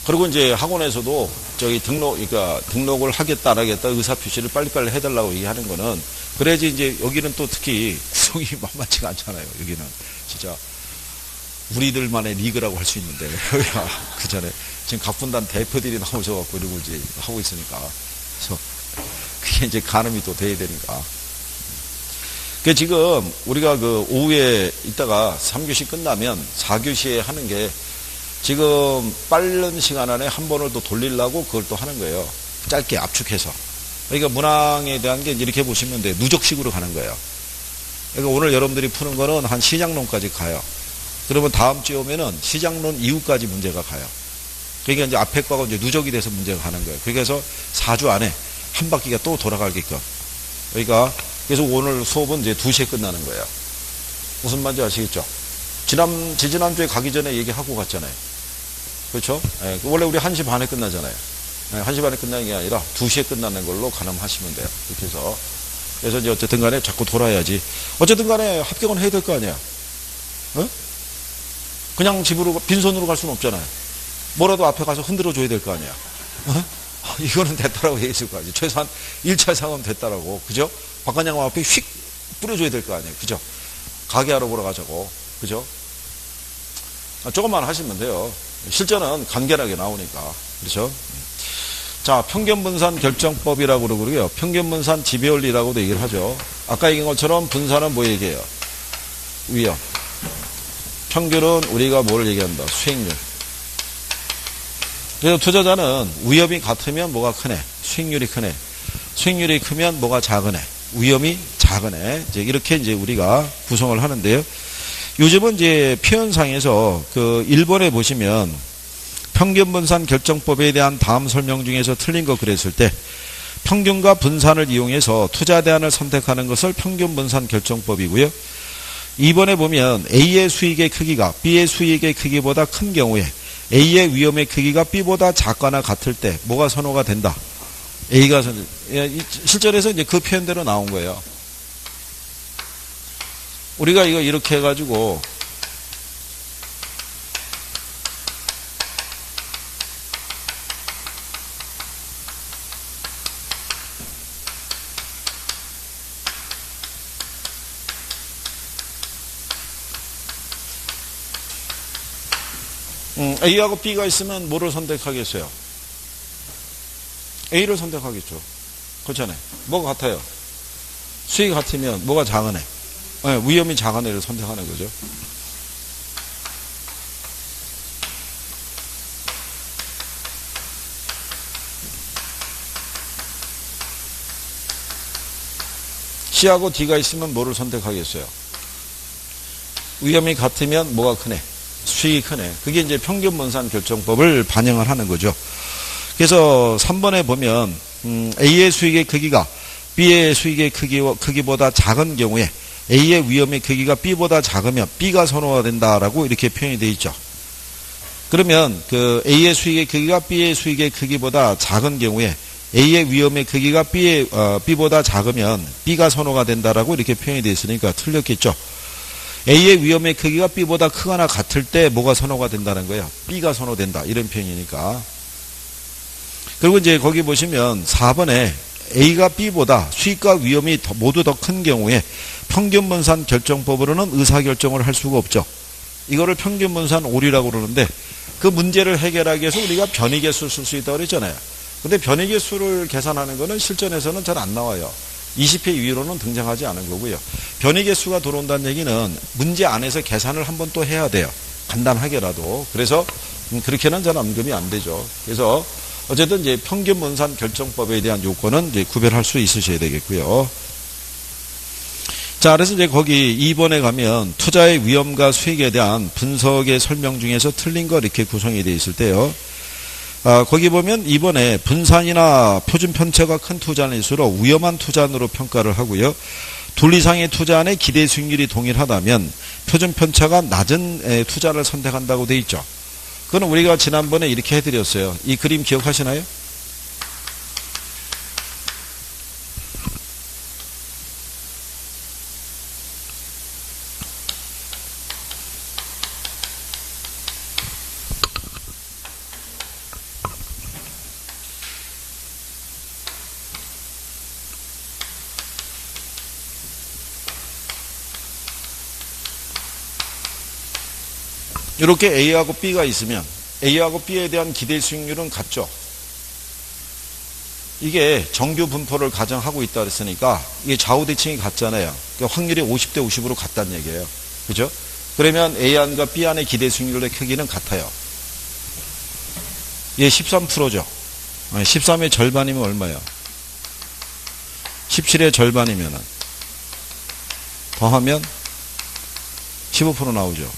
그리고 이제 학원에서도 저기 그러니까 등록을 하겠다, 안 하겠다 의사표시를 빨리빨리 해달라고 얘기하는 거는 그래야지 이제 여기는 또 특히 구성이 만만치가 않잖아요. 여기는 진짜 우리들만의 리그라고 할 수 있는데 그 전에 지금 각 분단 대표들이 나오셔갖고 이러고 이제 하고 있으니까 그래서 그게 이제 가늠이 또 돼야 되니까. 그 지금 우리가 그 오후에 있다가 3교시 끝나면 4교시에 하는 게 지금 빠른 시간 안에 한 번을 또 돌리려고 그걸 또 하는 거예요. 짧게 압축해서. 그러니까 문항에 대한 게 이렇게 보시면 돼요. 누적식으로 가는 거예요. 그러니까 오늘 여러분들이 푸는 거는 한 시장론까지 가요. 그러면 다음 주에 오면은 시장론 이후까지 문제가 가요. 그러니까 이제 앞에 거하고 이제 누적이 돼서 문제가 가는 거예요. 그래서 4주 안에 한 바퀴가 또 돌아가게끔. 그러니까 그래서 오늘 수업은 이제 2시에 끝나는 거예요. 무슨 말인지 아시겠죠? 지지난주에 가기 전에 얘기하고 갔잖아요. 그렇죠? 예, 원래 우리 1시 반에 끝나잖아요. 예, 1시 반에 끝나는 게 아니라 2시에 끝나는 걸로 가늠하시면 돼요. 이렇게 해서. 그래서 이제 어쨌든 간에 자꾸 돌아야지. 어쨌든 간에 합격은 해야 될 거 아니야. 어? 그냥 집으로 빈손으로 갈 수는 없잖아요. 뭐라도 앞에 가서 흔들어 줘야 될 거 아니야. 어? 이거는 됐다라고 얘기했을 거 아니에요. 최소한 1차 상황 됐다라고. 그죠? 박관장 앞에 휙 뿌려줘야 될 거 아니에요. 그죠? 가게하러 보러 가자고. 그죠? 조금만 하시면 돼요. 실전은 간결하게 나오니까. 그렇죠? 자, 평균분산 결정법이라고 그러고요. 평균분산 지배원리라고도 얘기를 하죠. 아까 얘기한 것처럼 분산은 뭐 얘기해요? 위험. 평균은 우리가 뭘 얘기한다? 수익률. 그래서 투자자는 위험이 같으면 뭐가 크네? 수익률이 크네. 수익률이 크면 뭐가 작으네? 위험이 작으네. 이제 이렇게 이제 우리가 구성을 하는데요. 요즘은 이제 표현상에서 그 일본에 보시면 평균분산 결정법에 대한 다음 설명 중에서 틀린 거 그랬을 때 평균과 분산을 이용해서 투자 대안을 선택하는 것을 평균분산 결정법이고요. 이번에 보면 A의 수익의 크기가 B의 수익의 크기보다 큰 경우에 A의 위험의 크기가 B보다 작거나 같을 때 뭐가 선호가 된다? A가 실전에서 이제 그 표현대로 나온 거예요. 우리가 이거 이렇게 해가지고 A하고 B가 있으면 뭐를 선택하겠어요? A를 선택하겠죠. 그렇잖아요. 뭐가 같아요? 수익이 같으면 뭐가 작은 애? 네, 위험이 작은 애를 선택하는 거죠. C하고 D가 있으면 뭐를 선택하겠어요? 위험이 같으면 뭐가 크네? 수익이 크네. 그게 이제 평균분산 결정법을 반영을 하는 거죠. 그래서 3번에 보면 A의 수익의 크기가 B의 수익의 크기보다 작은 경우에 A의 위험의 크기가 B보다 작으면 B가 선호가 된다라고 이렇게 표현이 되어 있죠. 그러면 그 A의 수익의 크기가 B의 수익의 크기보다 작은 경우에 A의 위험의 크기가 B보다 작으면 B가 선호가 된다라고 이렇게 표현이 되어 있으니까 틀렸겠죠. A의 위험의 크기가 B보다 크거나 같을 때 뭐가 선호가 된다는 거예요? B가 선호된다. 이런 표현이니까. 그리고 이제 거기 보시면 4번에 A가 B보다 수익과 위험이 모두 더 큰 경우에 평균분산 결정법으로는 의사결정을 할 수가 없죠. 이거를 평균분산 오류라고 그러는데 그 문제를 해결하기 위해서 우리가 변이계수를 쓸 수 있다고 그랬잖아요. 근데 변이계수를 계산하는 거는 실전에서는 잘 안 나와요. 20회 이후로는 등장하지 않은 거고요. 변이계수가 들어온다는 얘기는 문제 안에서 계산을 한번 또 해야 돼요. 간단하게라도. 그래서 그렇게는 잘 언급이 안 되죠. 그래서 어쨌든 이제 평균분산 결정법에 대한 요건은 이제 구별할 수 있으셔야 되겠고요. 자, 그래서 이제 거기 2번에 가면 투자의 위험과 수익에 대한 분석의 설명 중에서 틀린 거 이렇게 구성이 되어 있을 때요. 거기 보면 이번에 분산이나 표준 편차가 큰 투자일수록 위험한 투자안으로 평가를 하고요. 둘 이상의 투자안의 기대 수익률이 동일하다면 표준 편차가 낮은 투자를 선택한다고 되어 있죠. 그건 우리가 지난번에 이렇게 해드렸어요. 이 그림 기억하시나요? 이렇게 A하고 B가 있으면 A하고 B에 대한 기대 수익률은 같죠. 이게 정규 분포를 가정하고 있다 그랬으니까 이게 좌우대칭이 같잖아요. 그러니까 확률이 50대 50으로 같다는 얘기예요. 그죠? 그러면 A안과 B안의 기대 수익률의 크기는 같아요. 얘 13%죠. 13의 절반이면 얼마예요? 17의 절반이면 더하면 15% 나오죠.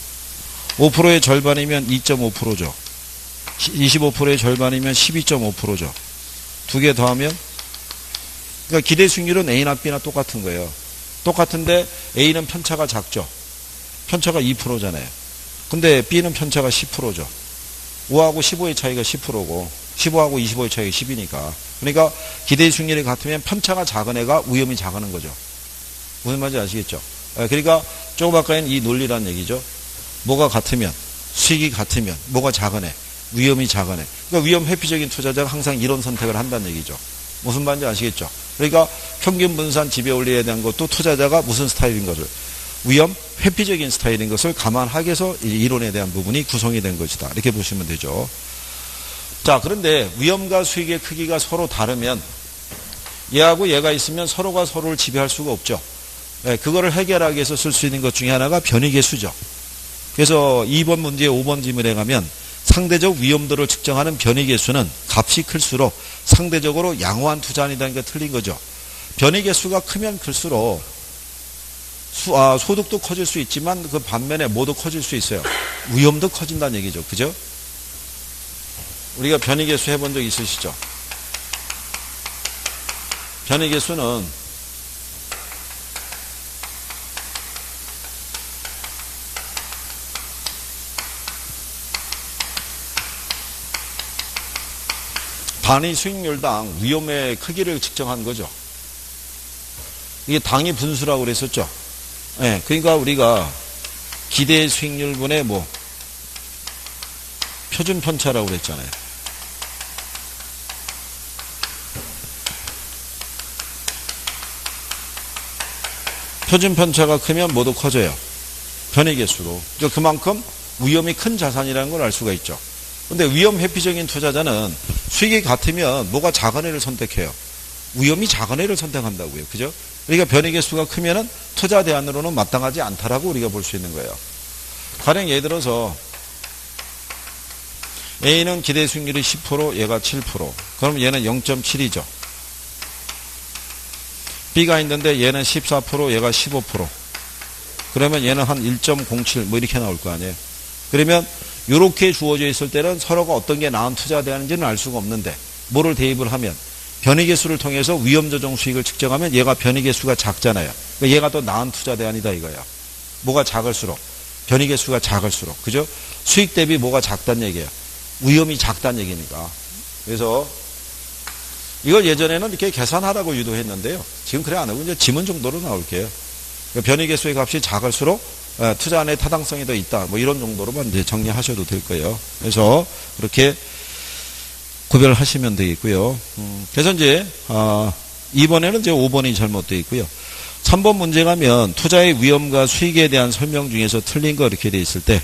5%의 절반이면 2.5%죠. 25%의 절반이면 12.5%죠. 두 개 더하면, 그러니까 기대 수익률은 A나 B나 똑같은 거예요. 똑같은데 A는 편차가 작죠. 편차가 2%잖아요. 근데 B는 편차가 10%죠. 5하고 15의 차이가 10%고 15하고 25의 차이가 10이니까. 그러니까 기대 수익률이 같으면 편차가 작은 애가 위험이 작은 거죠. 무슨 말인지 아시겠죠? 그러니까 조금 아까는 이 논리란 얘기죠. 뭐가 같으면, 수익이 같으면 뭐가 작은 애, 위험이 작은 애. 그러니까 위험 회피적인 투자자가 항상 이런 선택을 한다는 얘기죠. 무슨 말인지 아시겠죠? 그러니까 평균 분산 지배 원리에 대한 것도 투자자가 무슨 스타일인 것을, 위험 회피적인 스타일인 것을 감안하기 위해서 이론에 대한 부분이 구성이 된 것이다. 이렇게 보시면 되죠. 자, 그런데 위험과 수익의 크기가 서로 다르면 얘하고 얘가 있으면 서로가 서로를 지배할 수가 없죠. 그거를 해결하기 위해서 쓸 수 있는 것 중에 하나가 변이계수죠. 그래서 2번 문제 5번 지문에 가면 상대적 위험도를 측정하는 변이계수는 값이 클수록 상대적으로 양호한 투자안이라는 게 틀린 거죠. 변이계수가 크면 클수록 소득도 커질 수 있지만 그 반면에 뭐도 커질 수 있어요. 위험도 커진다는 얘기죠. 그죠? 우리가 변이계수 해본 적 있으시죠? 변이계수는 단위 수익률당 위험의 크기를 측정한 거죠. 이게 당위 분수라고 그랬었죠. 네, 그러니까 우리가 기대 수익률분의 표준 편차라고 그랬잖아요. 표준 편차가 크면 뭐도 커져요. 변이계수로. 그만큼 위험이 큰 자산이라는 걸 알 수가 있죠. 근데 위험 회피적인 투자자는 수익이 같으면 뭐가 작은 애를 선택해요. 위험이 작은 애를 선택한다고요. 그죠? 그러니까 변이계수가 크면은 투자 대안으로는 마땅하지 않다라고 우리가 볼 수 있는 거예요. 가령 예를 들어서 A는 기대 수익률이 10%, 얘가 7%. 그럼 얘는 0.7이죠. B가 있는데 얘는 14%, 얘가 15%. 그러면 얘는 한 1.07 뭐 이렇게 나올 거 아니에요. 그러면 이렇게 주어져 있을 때는 서로가 어떤 게 나은 투자 대안인지는 알 수가 없는데 뭐를 대입을 하면 변이계수를 통해서 위험조정 수익을 측정하면 얘가 변이계수가 작잖아요. 그러니까 얘가 더 나은 투자 대안이다 이거야. 뭐가 작을수록 변이계수가 작을수록 그죠? 수익 대비 뭐가 작다는 얘기예요. 위험이 작다는 얘기니까. 그래서 이걸 예전에는 이렇게 계산하라고 유도했는데요. 지금 그래 안 하고 이제 지문 정도로 나올게요. 그러니까 변이계수의 값이 작을수록 투자 안에 타당성이 더 있다. 뭐 이런 정도로만 이제 정리하셔도 될 거예요. 그래서 그렇게 구별하시면 되겠고요. 그래서 이제 2번에는 이제 5번이 잘못되어 있고요. 3번 문제 가면 투자의 위험과 수익에 대한 설명 중에서 틀린 거 이렇게 되어 있을 때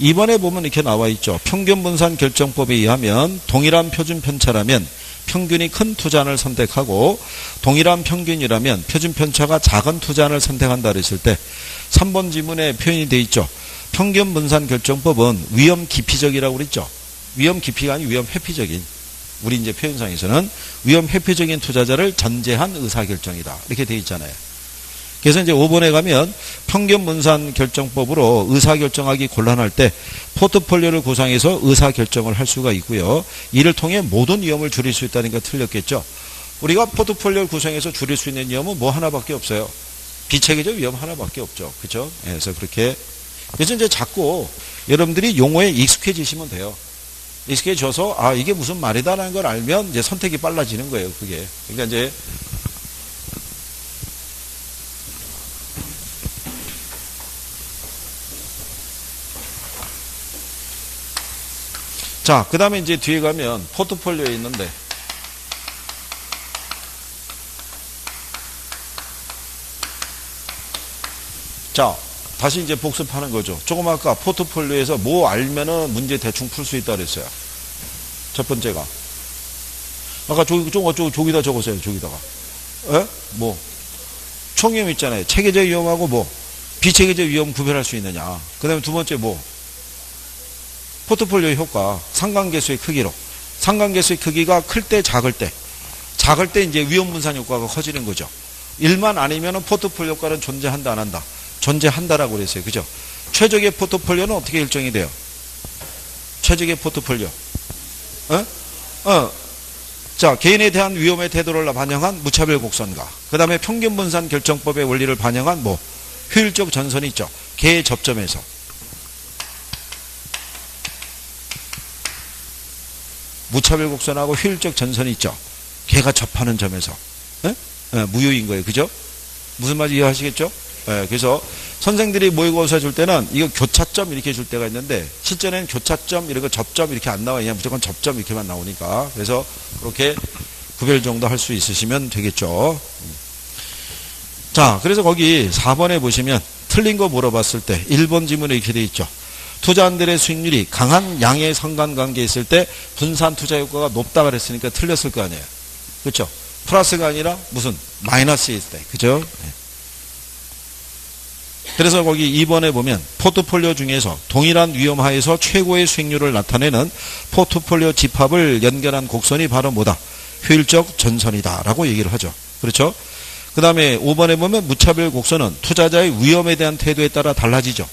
2번에 보면 이렇게 나와 있죠. 평균 분산 결정법에 의하면 동일한 표준 편차라면 평균이 큰 투자안을 선택하고 동일한 평균이라면 표준 편차가 작은 투자안을 선택한다 그랬을 때 3번 지문에 표현이 되어 있죠. 평균 분산 결정법은 위험 기피적이라고 그랬죠. 위험 기피가 아니고 위험 회피적인. 우리 이제 표현상에서는 위험 회피적인 투자자를 전제한 의사결정이다. 이렇게 되어 있잖아요. 그래서 이제 5번에 가면 평균 분산 결정법으로 의사결정하기 곤란할 때 포트폴리오를 구성해서 의사결정을 할 수가 있고요. 이를 통해 모든 위험을 줄일 수 있다는 게 틀렸겠죠. 우리가 포트폴리오를 구성해서 줄일 수 있는 위험은 뭐 하나밖에 없어요. 비체계적 위험 하나밖에 없죠. 그렇죠? 그래서 그렇게 그래서 이제 자꾸 여러분들이 용어에 익숙해지시면 돼요. 익숙해져서 이게 무슨 말이다라는 걸 알면 이제 선택이 빨라지는 거예요. 그게. 그러니까 이제 자, 그 다음에 이제 뒤에 가면 포트폴리오에 있는데 자, 다시 이제 복습하는 거죠. 조금 아까 포트폴리오에서 뭐 알면은 문제 대충 풀 수 있다 그랬어요. 첫 번째가. 아까 저기다 적으세요. 저기다가. 에? 뭐. 총위험 있잖아요. 체계적 위험하고 뭐. 비체계적 위험 구별할 수 있느냐. 그 다음에 두 번째 뭐. 포트폴리오 효과. 상관계수의 크기로. 상관계수의 크기가 클 때, 작을 때. 작을 때 이제 위험 분산 효과가 커지는 거죠. 1만 아니면은 포트폴리오 효과는 존재한다, 안 한다? 존재한다라고 그랬어요. 그죠? 최적의 포트폴리오는 어떻게 일정이 돼요? 최적의 포트폴리오. 자, 개인에 대한 위험의 태도를 반영한 무차별 곡선과, 그 다음에 평균 분산 결정법의 원리를 반영한 뭐, 효율적 전선이 있죠. 개의 접점에서. 무차별 곡선하고 효율적 전선이 있죠. 개가 접하는 점에서. 무효인 거예요. 그죠? 무슨 말인지 이해하시겠죠? 그래서 선생들이 모의고사 줄 때는 이거 교차점 이렇게 줄 때가 있는데 실전에는 교차점 이런 거 접점 이렇게 안 나와요. 그냥 무조건 접점 이렇게만 나오니까. 그래서 그렇게 구별 정도 할 수 있으시면 되겠죠. 자, 그래서 거기 4번에 보시면 틀린 거 물어봤을 때 1번 지문에 이렇게 돼 있죠. 투자한들의 수익률이 강한 양의 상관관계에 있을 때 분산 투자 효과가 높다 그랬으니까 틀렸을 거 아니에요. 그렇죠? 플러스가 아니라 무슨 마이너스일 때. 그죠? 그래서 거기 2번에 보면 포트폴리오 중에서 동일한 위험하에서 최고의 수익률을 나타내는 포트폴리오 집합을 연결한 곡선이 바로 뭐다? 효율적 전선이다 라고 얘기를 하죠. 그렇죠? 그 다음에 5번에 보면 무차별 곡선은 투자자의 위험에 대한 태도에 따라 달라지죠.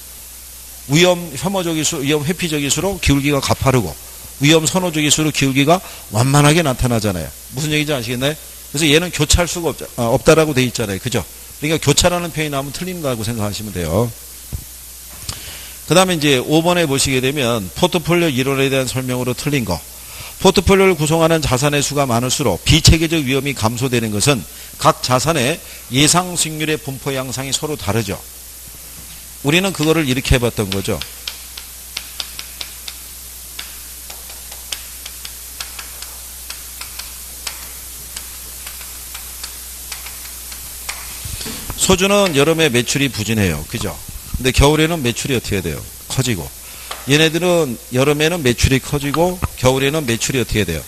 위험 혐오적일수록, 위험 회피적일수록 기울기가 가파르고 위험 선호적일수록 기울기가 완만하게 나타나잖아요. 무슨 얘기인지 아시겠나요? 그래서 얘는 교차할 수가 없다라고 돼 있잖아요. 그죠? 그러니까 교차라는 표현이 나오면 틀린다고 생각하시면 돼요. 그 다음에 이제 5번에 보시게 되면 포트폴리오 이론에 대한 설명으로 틀린 거. 포트폴리오를 구성하는 자산의 수가 많을수록 비체계적 위험이 감소되는 것은 각 자산의 예상 수익률의 분포 양상이 서로 다르죠. 우리는 그거를 이렇게 해봤던 거죠. 소주는 여름에 매출이 부진해요. 그죠? 근데 겨울에는 매출이 어떻게 돼요? 커지고. 얘네들은 여름에는 매출이 커지고 겨울에는 매출이 어떻게 돼요?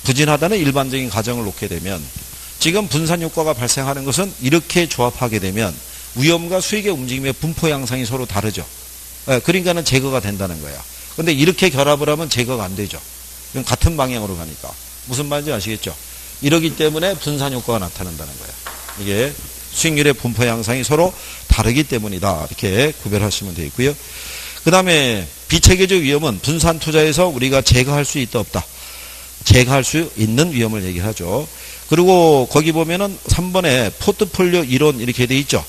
부진하다는 일반적인 가정을 놓게 되면 지금 분산 효과가 발생하는 것은 이렇게 조합하게 되면 위험과 수익의 움직임의 분포 양상이 서로 다르죠. 그러니까는 제거가 된다는 거야. 근데 이렇게 결합을 하면 제거가 안 되죠. 이건 같은 방향으로 가니까. 무슨 말인지 아시겠죠? 이러기 때문에 분산 효과가 나타난다는 거야. 이게 수익률의 분포 양상이 서로 다르기 때문이다. 이렇게 구별하시면 되겠고요. 그 다음에 비체계적 위험은 분산 투자에서 우리가 제거할 수 있다 없다. 제거할 수 있는 위험을 얘기하죠. 그리고 거기 보면은 3번에 포트폴리오 이론 이렇게 돼 있죠.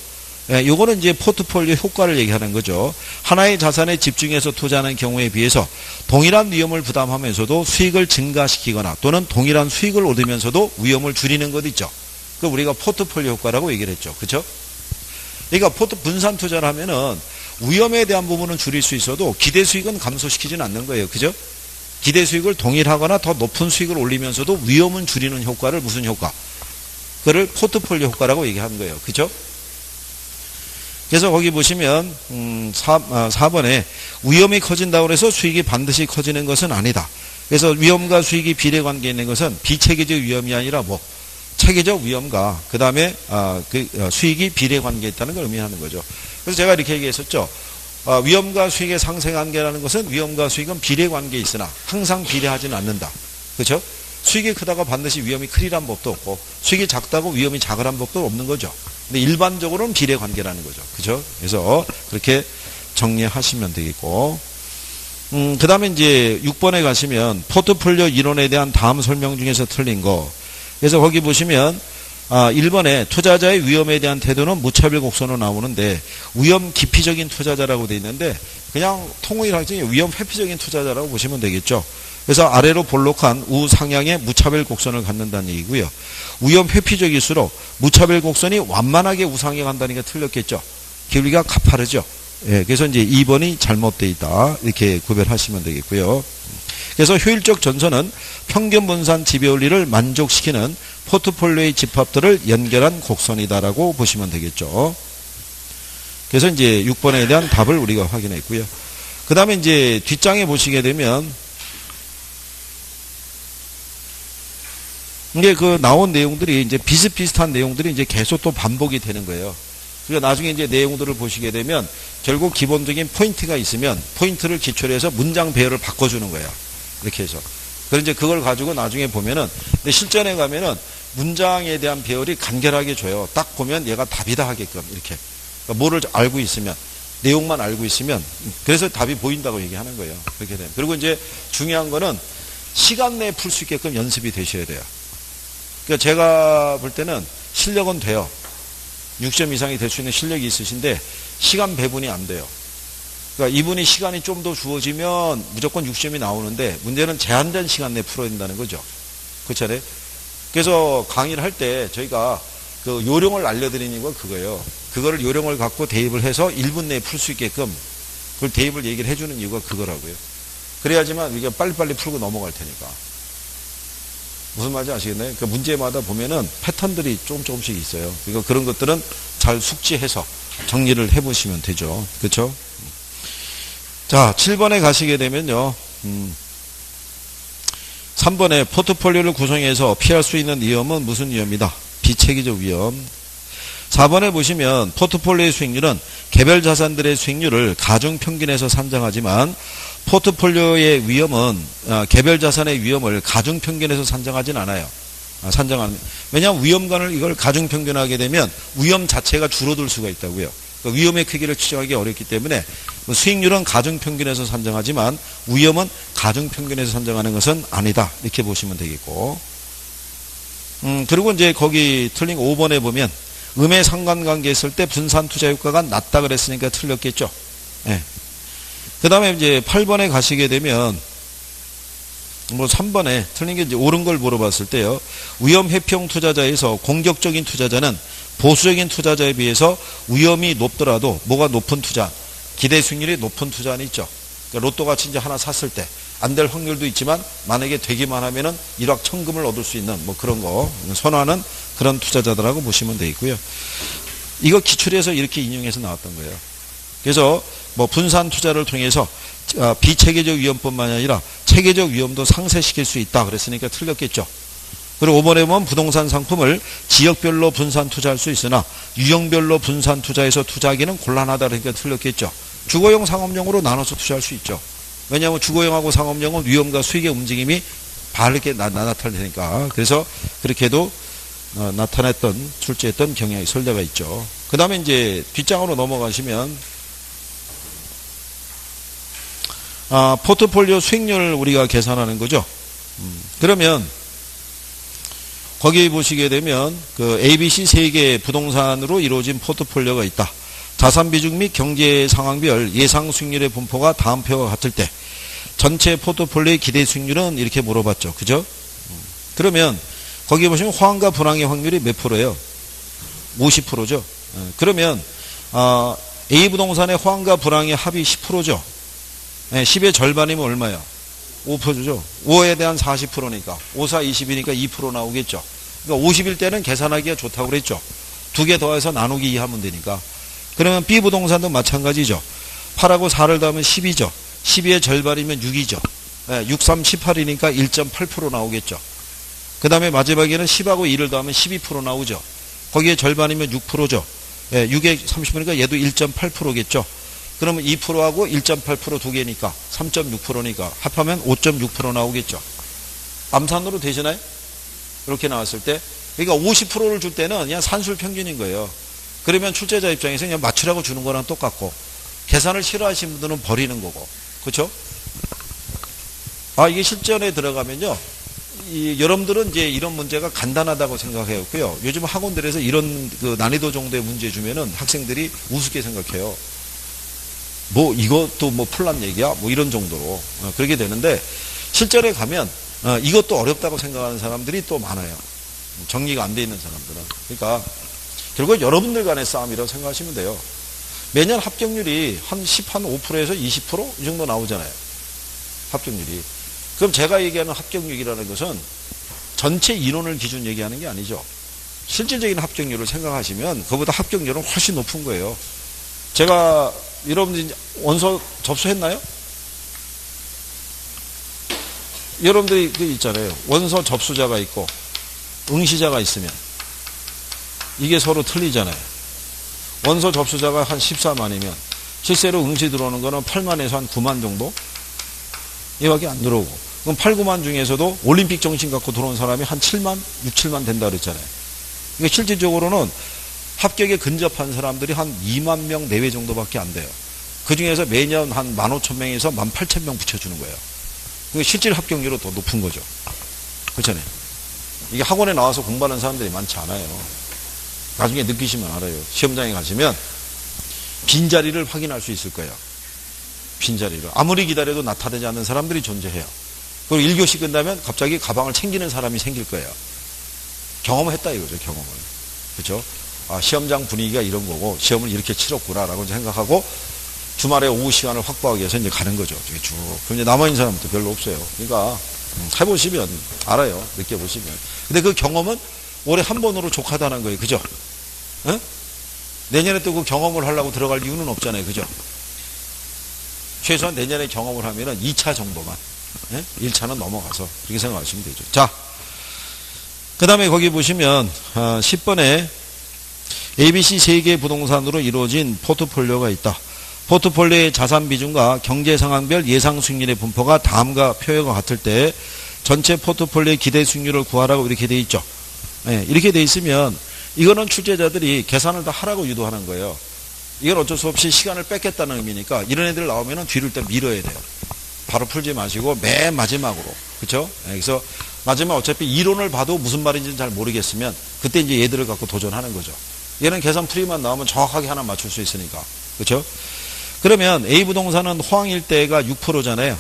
요거는 이제 포트폴리오 효과를 얘기하는 거죠. 하나의 자산에 집중해서 투자하는 경우에 비해서 동일한 위험을 부담하면서도 수익을 증가시키거나 또는 동일한 수익을 얻으면서도 위험을 줄이는 것 있죠. 그 우리가 포트폴리오 효과라고 얘기를 했죠. 그렇죠? 그러니까 분산 투자를 하면은 위험에 대한 부분은 줄일 수 있어도 기대 수익은 감소시키지는 않는 거예요. 그죠? 기대 수익을 동일하거나 더 높은 수익을 올리면서도 위험은 줄이는 효과를 무슨 효과? 그를 포트폴리오 효과라고 얘기하는 거예요. 그죠? 그래서 거기 보시면 4번에 위험이 커진다고 해서 수익이 반드시 커지는 것은 아니다. 그래서 위험과 수익이 비례관계에 있는 것은 비체계적 위험이 아니라 뭐 체계적 위험과 그 다음에 수익이 비례관계에 있다는 걸 의미하는 거죠. 그래서 제가 이렇게 얘기했었죠. 위험과 수익의 상생관계라는 것은 위험과 수익은 비례관계에 있으나 항상 비례하지는 않는다. 그렇죠? 수익이 크다가 반드시 위험이 크리란 법도 없고 수익이 작다고 위험이 작으란 법도 없는 거죠. 근데 일반적으로는 비례관계라는 거죠. 그죠? 그래서 그렇게 정리하시면 되겠고. 그 다음에 이제 6번에 가시면 포트폴리오 이론에 대한 다음 설명 중에서 틀린 거. 그래서 거기 보시면 1번에 투자자의 위험에 대한 태도는 무차별 곡선으로 나오는데 위험 기피적인 투자자라고 돼 있는데 그냥 통일하지 위험 회피적인 투자자라고 보시면 되겠죠. 그래서 아래로 볼록한 우상향의 무차별 곡선을 갖는다는 얘기고요. 위험 회피적일수록 무차별 곡선이 완만하게 우상향한다는 게 틀렸겠죠. 기울기가 가파르죠. 예, 그래서 이제 2번이 잘못되어 있다. 이렇게 구별하시면 되겠고요. 그래서 효율적 전선은 평균 분산 지배원리를 만족시키는 포트폴리오의 집합들을 연결한 곡선이다라고 보시면 되겠죠. 그래서 이제 6번에 대한 답을 우리가 확인했고요. 그 다음에 이제 뒷장에 보시게 되면 이게 그 나온 내용들이 이제 비슷비슷한 내용들이 이제 계속 또 반복이 되는 거예요. 그러니까 나중에 이제 내용들을 보시게 되면 결국 기본적인 포인트가 있으면 포인트를 기초로 해서 문장 배열을 바꿔주는 거예요. 이렇게 해서. 그래서 이제 그걸 가지고 나중에 보면은 근데 실전에 가면은 문장에 대한 배열이 간결하게 줘요. 딱 보면 얘가 답이다 하게끔 이렇게. 그러니까 뭐를 알고 있으면 내용만 알고 있으면 그래서 답이 보인다고 얘기하는 거예요. 그렇게 되면. 그리고 이제 중요한 거는 시간 내에 풀 수 있게끔 연습이 되셔야 돼요. 그러니까 제가 볼 때는 실력은 돼요. 6점 이상이 될 수 있는 실력이 있으신데 시간 배분이 안 돼요. 그러니까 이분이 시간이 좀 더 주어지면 무조건 6점이 나오는데 문제는 제한된 시간 내에 풀어야 된다는 거죠. 그렇잖아요. 그래서 강의를 할 때 저희가 그 요령을 알려드리는 건 그거예요. 그거를 요령을 갖고 대입을 해서 1분 내에 풀 수 있게끔 그걸 대입을 얘기를 해주는 이유가 그거라고요. 그래야지만 우리가 빨리빨리 풀고 넘어갈 테니까. 무슨 말인지 아시겠나요? 그 문제마다 보면은 패턴들이 조금씩 있어요. 그러니까 그런 것들은 잘 숙지해서 정리를 해보시면 되죠. 그렇죠? 자, 7번에 가시게 되면요. 3번에 포트폴리오를 구성해서 피할 수 있는 위험은 무슨 위험이다? 비체계적 위험. 4번에 보시면 포트폴리오의 수익률은 개별 자산들의 수익률을 가중평균에서 산정하지만 포트폴리오의 위험은 개별 자산의 위험을 가중평균에서 산정하진 않아요. 왜냐하면 위험관을 이걸 가중평균하게 되면 위험 자체가 줄어들 수가 있다고요. 그러니까 위험의 크기를 추정하기 어렵기 때문에 수익률은 가중평균에서 산정하지만 위험은 가중평균에서 산정하는 것은 아니다. 이렇게 보시면 되겠고. 그리고 이제 거기 틀린 5번에 보면 음의 상관관계 했을 때 분산 투자 효과가 낮다 그랬으니까 틀렸겠죠. 네. 그 다음에 이제 8번에 가시게 되면, 3번에 틀린 게 이제 옳은 걸 물어봤을 때요. 위험 회피형 투자자에서 공격적인 투자자는 보수적인 투자자에 비해서 위험이 높더라도 뭐가 높은 투자, 기대 수익률이 높은 투자는 있죠. 그러니까 로또 같이 이제 하나 샀을 때 안 될 확률도 있지만 만약에 되기만 하면은 일확천금을 얻을 수 있는 뭐 그런 거 선호하는 그런 투자자들하고 보시면 되겠고요. 이거 기출에서 이렇게 인용해서 나왔던 거예요. 그래서 뭐 분산 투자를 통해서 비체계적 위험뿐만 아니라 체계적 위험도 상쇄시킬 수 있다 그랬으니까 틀렸겠죠. 그리고 5번에 보면 부동산 상품을 지역별로 분산 투자할 수 있으나 유형별로 분산 투자해서 투자하기는 곤란하다 그러니까 틀렸겠죠. 주거용 상업용으로 나눠서 투자할 수 있죠. 왜냐하면 주거용하고 상업용은 위험과 수익의 움직임이 바르게 나타내니까. 그래서 그렇게도 나타냈던 출제했던 경향이 설례가 있죠. 그 다음에 이제 뒷장으로 넘어가시면 포트폴리오 수익률 우리가 계산하는 거죠. 그러면 거기 보시게 되면 그 ABC 세 개의 부동산으로 이루어진 포트폴리오가 있다. 자산 비중 및 경제 상황별 예상 수익률의 분포가 다음 표와 같을 때 전체 포트폴리오의 기대 수익률은 이렇게 물어봤죠. 그죠? 그러면 거기 보시면 호황과 불황의 확률이 몇 프로예요? 50%죠. 그러면 A 부동산의 호황과 불황의 합이 10%죠. 10의 절반이면 얼마야? 5%죠. 5에 대한 40%니까 5, 4, 20이니까 2% 나오겠죠. 그러니까 50일 때는 계산하기가 좋다고 그랬죠. 두 개 더해서 나누기 2 하면 되니까. 그러면 B 부동산도 마찬가지죠. 8하고 4를 더하면 10이죠. 12의 절반이면 6이죠. 6, 3, 18이니까 1.8% 나오겠죠. 그 다음에 마지막에는 10하고 2를 더하면 12% 나오죠. 거기에 절반이면 6%죠. 6에 30%니까 얘도 1.8%겠죠. 그러면 2%하고 1.8% 두 개니까 3.6%니까 합하면 5.6% 나오겠죠. 암산으로 되시나요? 이렇게 나왔을 때. 그러니까 50%를 줄 때는 그냥 산술 평균인 거예요. 그러면 출제자 입장에서 그냥 맞추라고 주는 거랑 똑같고 계산을 싫어하시는 분들은 버리는 거고. 그렇죠? 이게 실전에 들어가면요. 여러분들은 이제 이런 문제가 간단하다고 생각해요. 요즘 학원들에서 이런 그 난이도 정도의 문제 주면은 학생들이 우습게 생각해요. 뭐 이것도 뭐 풀란 얘기야? 뭐 이런 정도로 그렇게 되는데 실전에 가면 이것도 어렵다고 생각하는 사람들이 또 많아요. 정리가 안 돼 있는 사람들은. 그러니까 결국 여러분들 간의 싸움이라고 생각하시면 돼요. 매년 합격률이 한 5%에서 20% 이 정도 나오잖아요. 합격률이. 그럼 제가 얘기하는 합격률이라는 것은 전체 인원을 기준 얘기하는 게 아니죠. 실질적인 합격률을 생각하시면 그보다 합격률은 훨씬 높은 거예요. 제가 여러분들이 원서 접수했나요? 여러분들이 그 있잖아요. 원서 접수자가 있고 응시자가 있으면 이게 서로 틀리잖아요. 원서 접수자가 한 14만이면 실제로 응시 들어오는 거는 8만에서 한 9만 정도? 이밖에 안 들어오고. 그럼 8, 9만 중에서도 올림픽 정신 갖고 들어온 사람이 한 7만, 6, 7만 된다 그랬잖아요. 그러니까 실질적으로는 합격에 근접한 사람들이 한 2만 명 내외 정도밖에 안 돼요. 그 중에서 매년 한 15,000명에서 18,000명 붙여주는 거예요. 그러니까 실질 합격률은 더 높은 거죠. 그렇잖아요. 이게 학원에 나와서 공부하는 사람들이 많지 않아요. 나중에 느끼시면 알아요. 시험장에 가시면 빈자리를 확인할 수 있을 거예요. 빈자리를. 아무리 기다려도 나타나지 않는 사람들이 존재해요. 그리고 1교시 끝나면 갑자기 가방을 챙기는 사람이 생길 거예요. 경험을 했다 이거죠, 경험을. 그렇죠? 아, 시험장 분위기가 이런 거고, 시험을 이렇게 치렀구나라고 생각하고, 주말에 오후 시간을 확보하기 위해서 이제 가는 거죠. 쭉. 그럼 이제 남아있는 사람도 별로 없어요. 그러니까, 해보시면 알아요. 느껴보시면. 근데 그 경험은 올해 한 번으로 족하다는 거예요. 그죠? 응? 내년에 또 그 경험을 하려고 들어갈 이유는 없잖아요. 그죠? 최소한 내년에 경험을 하면은 2차 정도만. 예? 1차는 넘어가서. 그렇게 생각하시면 되죠. 자. 그 다음에 거기 보시면, 10번에 ABC 3개 부동산으로 이루어진 포트폴리오가 있다. 포트폴리오의 자산 비중과 경제 상황별 예상 수익률의 분포가 다음과 표현과 같을 때 전체 포트폴리오의 기대 수익률을 구하라고 이렇게 돼 있죠. 예, 이렇게 돼 있으면 이거는 출제자들이 계산을 다 하라고 유도하는 거예요. 이건 어쩔 수 없이 시간을 뺏겠다는 의미니까 이런 애들 나오면 뒤를 또 밀어야 돼요. 바로 풀지 마시고 맨 마지막으로. 그렇죠? 예, 그래서 마지막 어차피 이론을 봐도 무슨 말인지는 잘 모르겠으면 그때 이제 얘들을 갖고 도전하는 거죠. 얘는 계산 풀이만 나오면 정확하게 하나 맞출 수 있으니까. 그렇죠? 그러면 A 부동산은 호황 일대가 6%잖아요.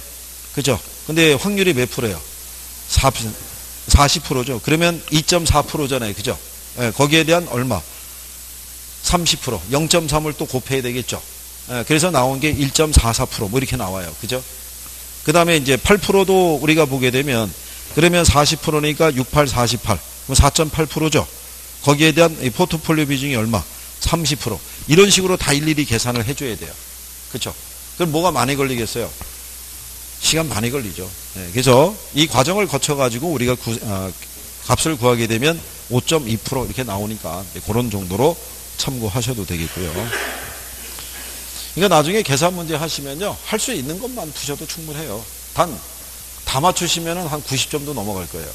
그죠? 근데 확률이 몇 프로예요? 40%죠. 그러면 2.4%잖아요. 그죠? 예, 거기에 대한 얼마? 30%. 0.3을 또 곱해야 되겠죠. 예, 그래서 나온 게 1.44%. 뭐 이렇게 나와요. 그죠? 그 다음에 이제 8%도 우리가 보게 되면 그러면 40%니까 68, 48. 그럼 4.8%죠. 거기에 대한 이 포트폴리오 비중이 얼마? 30%. 이런 식으로 다 일일이 계산을 해줘야 돼요. 그렇죠? 그럼 뭐가 많이 걸리겠어요? 시간 많이 걸리죠. 네, 그래서 이 과정을 거쳐가지고 우리가 값을 구하게 되면 5.2% 이렇게 나오니까 그런 정도로 참고하셔도 되겠고요. 그러니까 나중에 계산 문제 하시면요. 할 수 있는 것만 푸셔도 충분해요. 단, 다 맞추시면 한 90점도 넘어갈 거예요.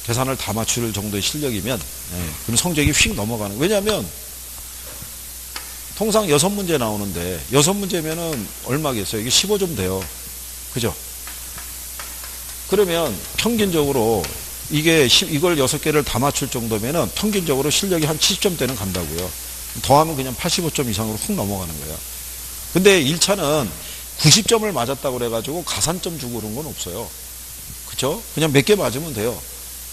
계산을 다 맞출 정도의 실력이면, 네, 그럼 성적이 휙 넘어가는. 왜냐하면, 통상 6문제 나오는데, 6문제면은 얼마겠어요? 이게 15점 돼요. 그죠? 그러면 평균적으로 이걸 6개를 다 맞출 정도면은 평균적으로 실력이 한 70점대는 간다고요. 더하면 그냥 85점 이상으로 훅 넘어가는 거예요. 근데 1차는 90점을 맞았다고 그래가지고 가산점 주고 그런 건 없어요. 그쵸? 그냥 몇 개 맞으면 돼요.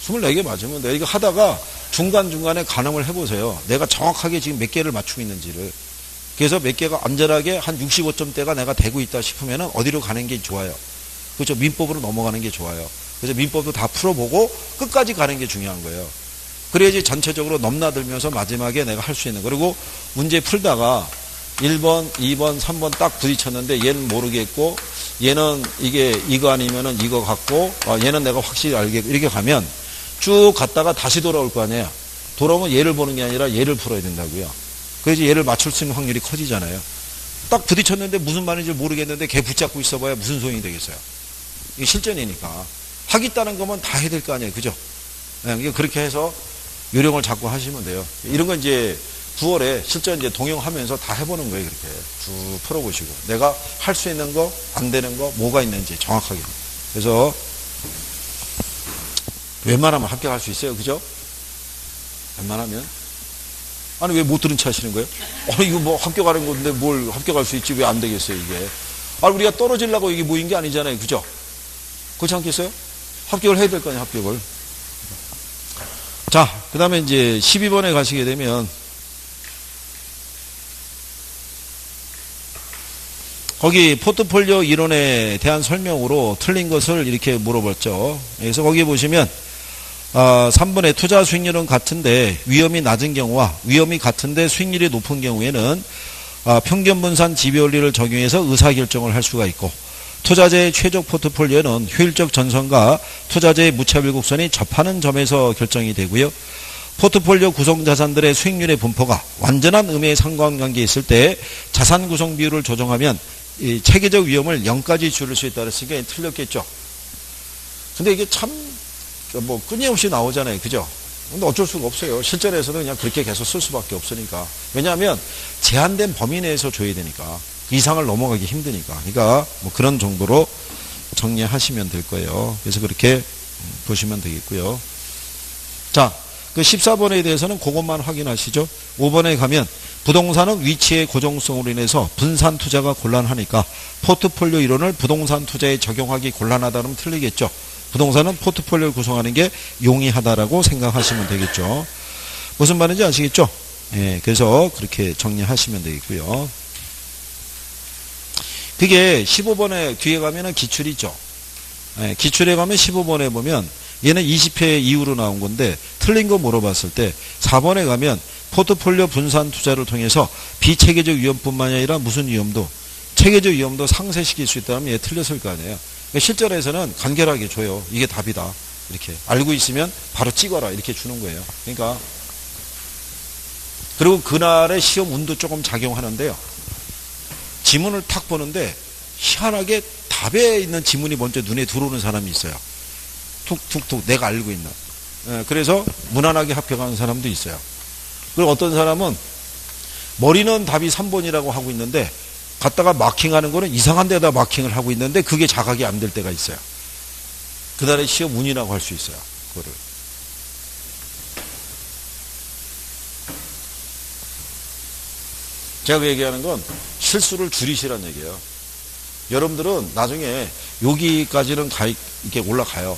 24개 맞으면 돼요. 이거 하다가 중간중간에 가늠을 해보세요. 내가 정확하게 지금 몇 개를 맞추고 있는지를. 그래서 몇 개가 안전하게 한 65점대가 내가 되고 있다 싶으면 어디로 가는 게 좋아요. 그렇죠? 민법으로 넘어가는 게 좋아요. 그래서 민법도 다 풀어보고 끝까지 가는 게 중요한 거예요. 그래야지 전체적으로 넘나들면서 마지막에 내가 할 수 있는. 그리고 문제 풀다가 1번, 2번, 3번 딱 부딪혔는데 얘는 모르겠고 얘는 이거 아니면은 이거 같고 얘는 내가 확실히 알겠고 이렇게 가면 쭉 갔다가 다시 돌아올 거 아니에요. 돌아오면 얘를 보는 게 아니라 얘를 풀어야 된다고요. 그래야지 얘를 맞출 수 있는 확률이 커지잖아요. 딱 부딪혔는데 무슨 말인지 모르겠는데 걔 붙잡고 있어봐야 무슨 소용이 되겠어요. 이게 실전이니까. 하겠다는 거면 다 해야 될 거 아니에요. 그죠? 네, 그렇게 해서 요령을 잡고 하시면 돼요. 이런 건 이제 9월에 실전 이제 동영하면서 다 해보는 거예요. 그렇게 쭉 풀어보시고. 내가 할 수 있는 거, 안 되는 거, 뭐가 있는지 정확하게. 그래서 웬만하면 합격할 수 있어요. 그죠? 웬만하면. 아니, 왜 못 들은 체 하시는 거예요? 이거 뭐 합격하는 건데 뭘 합격할 수 있지? 왜 안 되겠어요, 이게? 우리가 떨어지려고 이게 모인 게 아니잖아요. 그죠? 그렇지 않겠어요? 합격을 해야 될 거 아니에요, 합격을. 자, 그 다음에 이제 12번에 가시게 되면, 거기 포트폴리오 이론에 대한 설명으로 틀린 것을 이렇게 물어봤죠. 그래서 거기 보시면, 3번에 투자 수익률은 같은데 위험이 낮은 경우와 위험이 같은데 수익률이 높은 경우에는 평균 분산 지배 원리를 적용해서 의사결정을 할 수가 있고, 투자자의 최적 포트폴리오는 효율적 전선과 투자자의 무차별 곡선이 접하는 점에서 결정이 되고요. 포트폴리오 구성 자산들의 수익률의 분포가 완전한 음의 상관관계에 있을 때 자산 구성 비율을 조정하면 이 체계적 위험을 0까지 줄일 수 있다 그랬으니까 틀렸겠죠. 근데 이게 참 뭐 끊임없이 나오잖아요. 그죠? 근데 어쩔 수가 없어요. 실전에서는 그냥 그렇게 계속 쓸 수밖에 없으니까. 왜냐하면 제한된 범위 내에서 줘야 되니까. 그 이상을 넘어가기 힘드니까. 그러니까 뭐 그런 정도로 정리하시면 될 거예요. 그래서 그렇게 보시면 되겠고요. 자, 그 14번에 대해서는 그것만 확인하시죠. 5번에 가면 부동산은 위치의 고정성으로 인해서 분산 투자가 곤란하니까 포트폴리오 이론을 부동산 투자에 적용하기 곤란하다 그러면 틀리겠죠. 부동산은 포트폴리오를 구성하는 게 용이하다라고 생각하시면 되겠죠. 무슨 말인지 아시겠죠? 예, 그래서 그렇게 정리하시면 되겠고요. 그게 15번에 뒤에 가면은 기출이 있죠. 예, 기출에 가면 15번에 보면 얘는 20회 이후로 나온 건데 틀린 거 물어봤을 때 4번에 가면 포트폴리오 분산 투자를 통해서 비체계적 위험뿐만 아니라 무슨 위험도 체계적 위험도 상쇄시킬 수 있다면 얘 틀렸을 거 아니에요. 그러니까 실전에서는 간결하게 줘요. 이게 답이다. 이렇게 알고 있으면 바로 찍어라 이렇게 주는 거예요. 그러니까 그리고 그날의 시험 운도 조금 작용하는데요. 지문을 탁 보는데 희한하게 답에 있는 지문이 먼저 눈에 들어오는 사람이 있어요. 툭툭툭 내가 알고 있는. 그래서 무난하게 합격하는 사람도 있어요. 그리고 어떤 사람은 머리는 답이 3번이라고 하고 있는데 갔다가 마킹하는 거는 이상한 데다 마킹을 하고 있는데 그게 자각이 안 될 때가 있어요. 그날의 시험 운이라고 할 수 있어요. 그거를. 제가 그 얘기하는 건 실수를 줄이시란 얘기예요. 여러분들은 나중에 여기까지는 이렇게 올라가요.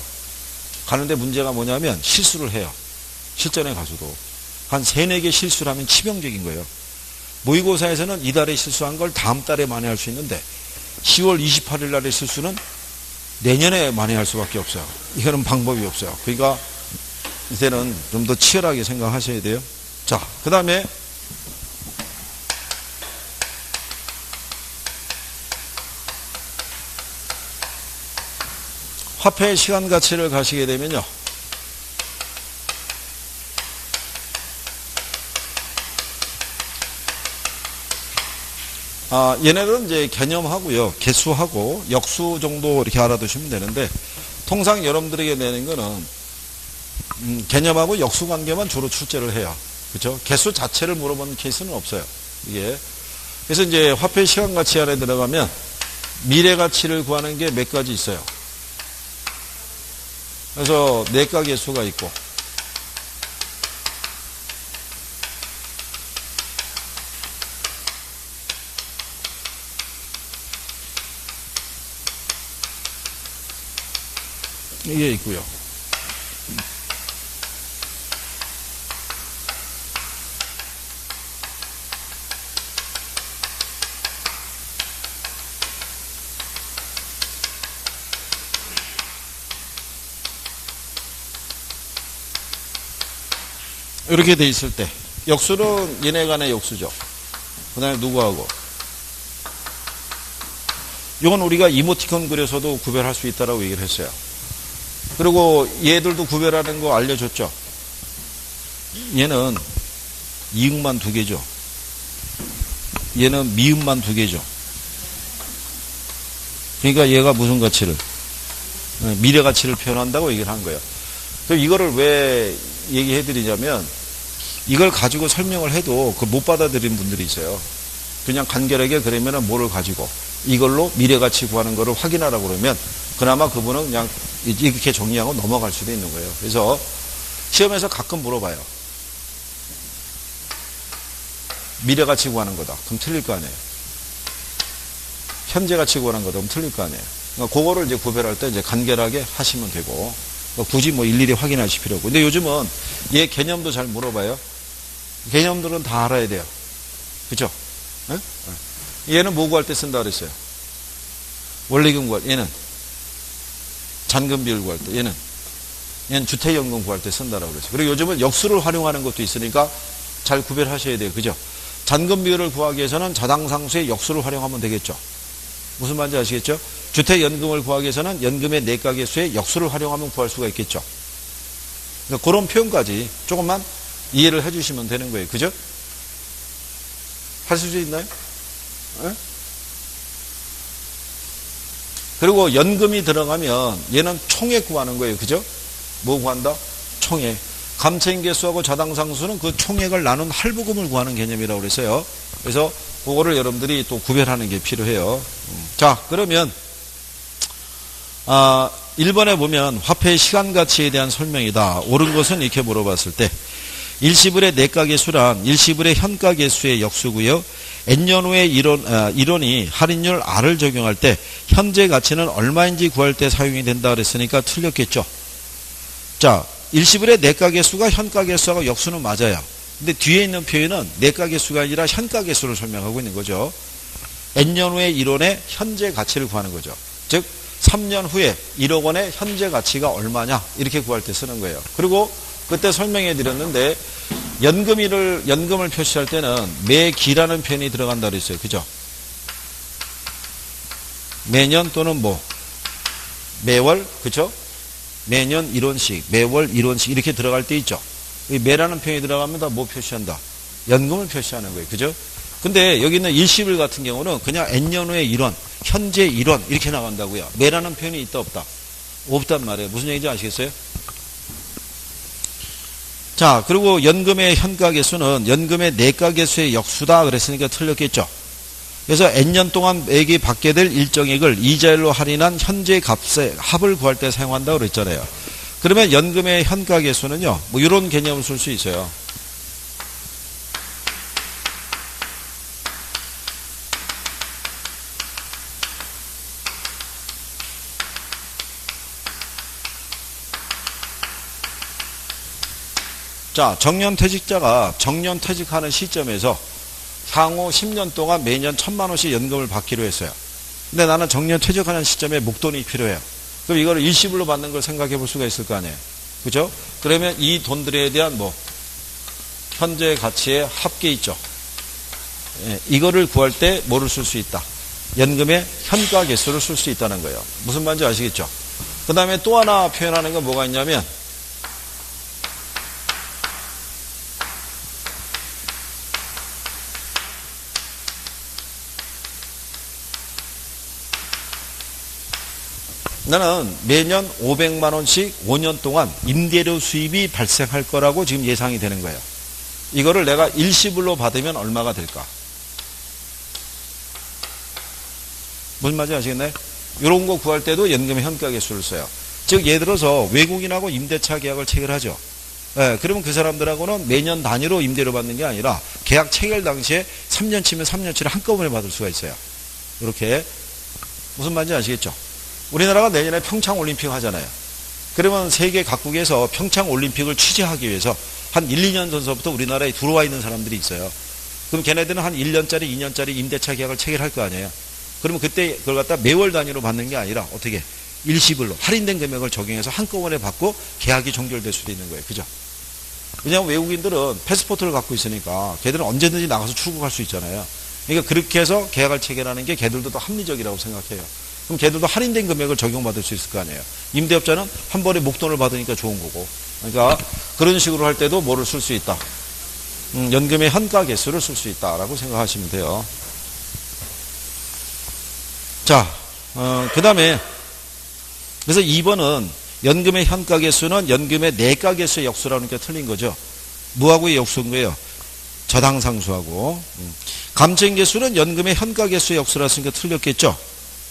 가는데 문제가 뭐냐면 실수를 해요. 실전에 가서도. 한 3, 4개 실수를 하면 치명적인 거예요. 모의고사에서는 이달에 실수한 걸 다음 달에 만회할 수 있는데 10월 28일 날의 실수는 내년에 만회할 수밖에 없어요. 이거는 방법이 없어요. 그러니까 이제는 좀 더 치열하게 생각하셔야 돼요. 자, 그 다음에 화폐의 시간 가치를 가시게 되면요. 얘네들은 이제 개념하고요. 개수하고 역수 정도 이렇게 알아두시면 되는데 통상 여러분들에게 내는 거는 개념하고 역수 관계만 주로 출제를 해요. 그렇죠? 개수 자체를 물어보는 케이스는 없어요. 이게. 그래서 이제 화폐 시간 가치 안에 들어가면 미래 가치를 구하는 게 몇 가지 있어요. 그래서 내가 개수가 있고 이게 있고요. 이렇게 돼 있을 때 역수는 얘네 간의 역수죠. 그 다음에 누구하고 이건 우리가 이모티콘 그려서도 구별할 수 있다라고 얘기를 했어요. 그리고 얘들도 구별하는 거 알려줬죠. 얘는 이응만 2개죠. 얘는 미음만 2개죠. 그러니까 얘가 무슨 가치를? 미래 가치를 표현한다고 얘기를 한 거예요. 그럼 이거를 왜 얘기해 드리냐면 이걸 가지고 설명을 해도 그 못 받아들이는 분들이 있어요. 그냥 간결하게 그러면은 뭐를 가지고 이걸로 미래 가치 구하는 거를 확인하라고 그러면 그나마 그분은 그냥 이렇게 정리하고 넘어갈 수도 있는 거예요. 그래서 시험에서 가끔 물어봐요. 미래 가치 구하는 거다. 그럼 틀릴 거 아니에요. 현재 가치 구하는 거다. 그럼 틀릴 거 아니에요. 그러니까 그거를 이제 구별할 때 이제 간결하게 하시면 되고 굳이 뭐 일일이 확인하실 필요 없고. 근데 요즘은 얘 개념도 잘 물어봐요. 개념들은 다 알아야 돼요. 그죠? 얘는 뭐 구할 때 쓴다 그랬어요? 원리금 구할 때. 얘는 잔금 비율 구할 때. 얘는 주택연금 구할 때 쓴다라고 그랬어요. 그리고 요즘은 역수를 활용하는 것도 있으니까 잘 구별하셔야 돼요. 그죠? 잔금 비율을 구하기 위해서는 저당상수의 역수를 활용하면 되겠죠. 무슨 말인지 아시겠죠? 주택연금을 구하기 위해서는 연금의 내가계수의 역수를 활용하면 구할 수가 있겠죠. 그러니까 그런 표현까지 조금만 이해를 해주시면 되는 거예요. 그죠? 하실 수 있나요? 네? 그리고 연금이 들어가면 얘는 총액 구하는 거예요. 그죠? 뭐 구한다? 총액. 감채인계수하고 저당상수는 그 총액을 나눈 할부금을 구하는 개념이라고 그랬어요. 그래서 그거를 여러분들이 또 구별하는 게 필요해요. 자, 그러면 1번에 보면 화폐의 시간가치에 대한 설명이다. 옳은 것은 이렇게 물어봤을 때 일시불의 내가계수란 일시불의 현가계수의 역수고요. N년 후에 이론이 할인율 R을 적용할 때 현재 가치는 얼마인지 구할 때 사용이 된다 그랬으니까 틀렸겠죠. 자, 일시불의 내가계수가 현가계수하고 역수는 맞아요. 근데 뒤에 있는 표현은 내가계수가 아니라 현가계수를 설명하고 있는 거죠. N년 후에 1원의 현재 가치를 구하는 거죠. 즉 3년 후에 1억 원의 현재 가치가 얼마냐 이렇게 구할 때 쓰는 거예요. 그리고 그때 설명해 드렸는데 연금을 표시할 때는 매기라는 표현이 들어간다 그랬어요. 그죠? 매년 또는 뭐 매월, 그죠? 매년 1원씩, 매월 1원씩 이렇게 들어갈 때 있죠. 이 매라는 표현이 들어가면 다 뭐 표시한다? 연금을 표시하는 거예요. 그죠? 근데 여기 있는 일시불 같은 경우는 그냥 N년 후에 1원, 현재 1원 이렇게 나간다고요. 매라는 표현이 있다 없다? 없단 말이에요. 무슨 얘기인지 아시겠어요? 자, 그리고 연금의 현가계수는 연금의 내가계수의 역수다 그랬으니까 틀렸겠죠. 그래서 N년 동안 매기 받게 될 일정액을 이자율로 할인한 현재 값의 합을 구할 때 사용한다고 그랬잖아요. 그러면 연금의 현가계수는요, 뭐 이런 개념을 쓸 수 있어요. 자, 정년퇴직자가 정년퇴직하는 시점에서 향후 10년 동안 매년 1,000만 원씩 연금을 받기로 했어요. 근데 나는 정년퇴직하는 시점에 목돈이 필요해요. 그럼 이걸 일시불로 받는 걸 생각해 볼 수가 있을 거 아니에요. 그죠? 그러면 이 돈들에 대한 뭐 현재 가치의 합계 있죠. 예, 이거를 구할 때 뭐를 쓸 수 있다? 연금의 현가계수를 쓸 수 있다는 거예요. 무슨 말인지 아시겠죠? 그 다음에 또 하나 표현하는 건 뭐가 있냐면 나는 매년 500만 원씩 5년 동안 임대료 수입이 발생할 거라고 지금 예상이 되는 거예요. 이거를 내가 일시불로 받으면 얼마가 될까? 무슨 말인지 아시겠나요? 이런 거 구할 때도 연금의 현가계수를 써요. 즉 예를 들어서 외국인하고 임대차 계약을 체결하죠. 예, 그러면 그 사람들하고는 매년 단위로 임대료 받는 게 아니라 계약 체결 당시에 3년치면 3년치를 한꺼번에 받을 수가 있어요. 이렇게. 무슨 말인지 아시겠죠? 우리나라가 내년에 평창올림픽 하잖아요. 그러면 세계 각국에서 평창올림픽을 취재하기 위해서 한 1, 2년 전서부터 우리나라에 들어와 있는 사람들이 있어요. 그럼 걔네들은 한 1년짜리, 2년짜리 임대차 계약을 체결할 거 아니에요. 그러면 그때 그걸 갖다 매월 단위로 받는 게 아니라 어떻게 일시불로 할인된 금액을 적용해서 한꺼번에 받고 계약이 종결될 수도 있는 거예요. 그죠? 왜냐하면 외국인들은 패스포트를 갖고 있으니까 걔들은 언제든지 나가서 출국할 수 있잖아요. 그러니까 그렇게 해서 계약을 체결하는 게 걔들도 더 합리적이라고 생각해요. 그럼 걔들도 할인된 금액을 적용받을 수 있을 거 아니에요. 임대업자는 한 번에 목돈을 받으니까 좋은 거고. 그러니까 그런 식으로 할 때도 뭐를 쓸 수 있다? 연금의 현가계수를 쓸 수 있다라고 생각하시면 돼요. 자, 그 다음에 그래서 2번은 연금의 현가계수는 연금의 내가계수의 역수라는 게 틀린 거죠. 뭐하고의 역수인 거예요? 저당상수하고. 감채인계수는 연금의 현가계수의 역수라 했으니까 틀렸겠죠.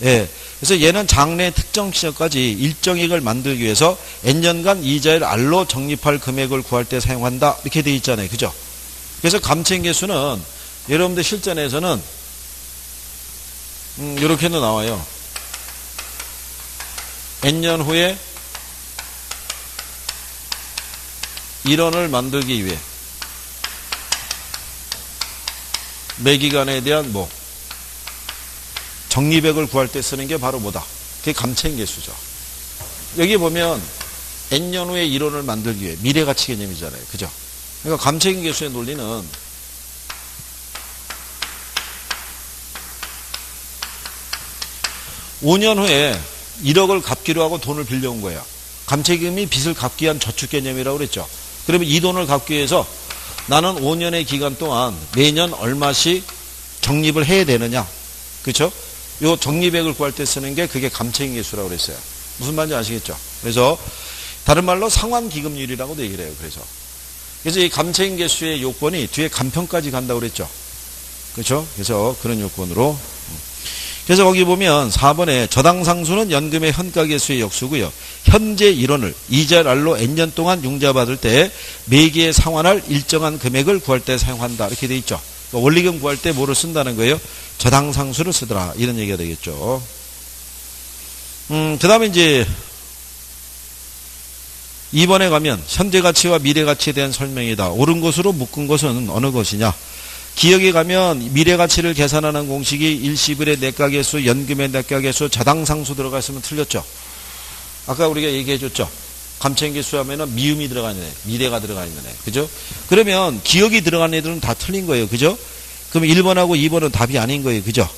예. 그래서 얘는 장래 특정 시점까지 일정액을 만들기 위해서 N년간 이자율 R로 적립할 금액을 구할 때 사용한다. 이렇게 되어 있잖아요. 그죠? 그래서 감채인계수는 여러분들 실전에서는 이렇게도 나와요. N년 후에 1원을 만들기 위해 매기간에 대한 뭐 적립액을 구할 때 쓰는 게 바로 뭐다? 그게 감채인계수죠. 여기 보면 N년 후에 1원을 만들기 위해 미래가치 개념이잖아요. 그죠? 그러니까 감채인계수의 논리는 5년 후에 1억을 갚기로 하고 돈을 빌려온 거예요. 감채기금이 빚을 갚기 위한 저축 개념이라고 그랬죠. 그러면 이 돈을 갚기 위해서 나는 5년의 기간 동안 매년 얼마씩 적립을 해야 되느냐. 그렇죠? 요 적립액을 구할 때 쓰는 게 그게 감채인계수라고 그랬어요. 무슨 말인지 아시겠죠? 그래서 다른 말로 상환기금률이라고도 얘기를 해요. 그래서 이 감채인계수의 요건이 뒤에 간편까지 간다고 그랬죠. 그렇죠? 그래서 그런 요건으로. 그래서 거기 보면 4번에 저당상수는 연금의 현가계수의 역수고요. 현재 일원을 이자랄로 N년 동안 융자받을 때 매기에 상환할 일정한 금액을 구할 때 사용한다. 이렇게 돼 있죠. 그러니까 원리금 구할 때 뭐를 쓴다는 거예요? 저당상수를 쓰더라. 이런 얘기가 되겠죠. 그 다음에 이제 2번에 가면 현재 가치와 미래 가치에 대한 설명이다. 옳은 것으로 묶은 것은 어느 것이냐? 기억에 가면 미래 가치를 계산하는 공식이 일시불의 내가계수, 연금의 내가계수, 저당상수 들어가 있으면 틀렸죠. 아까 우리가 얘기해 줬죠. 감채인계수 하면은 미음이 들어가 있는 애, 미래가 들어가 있는 애. 그죠? 그러면 기억이 들어간 애들은 다 틀린 거예요. 그죠? 그럼 1번하고 2번은 답이 아닌 거예요. 그죠?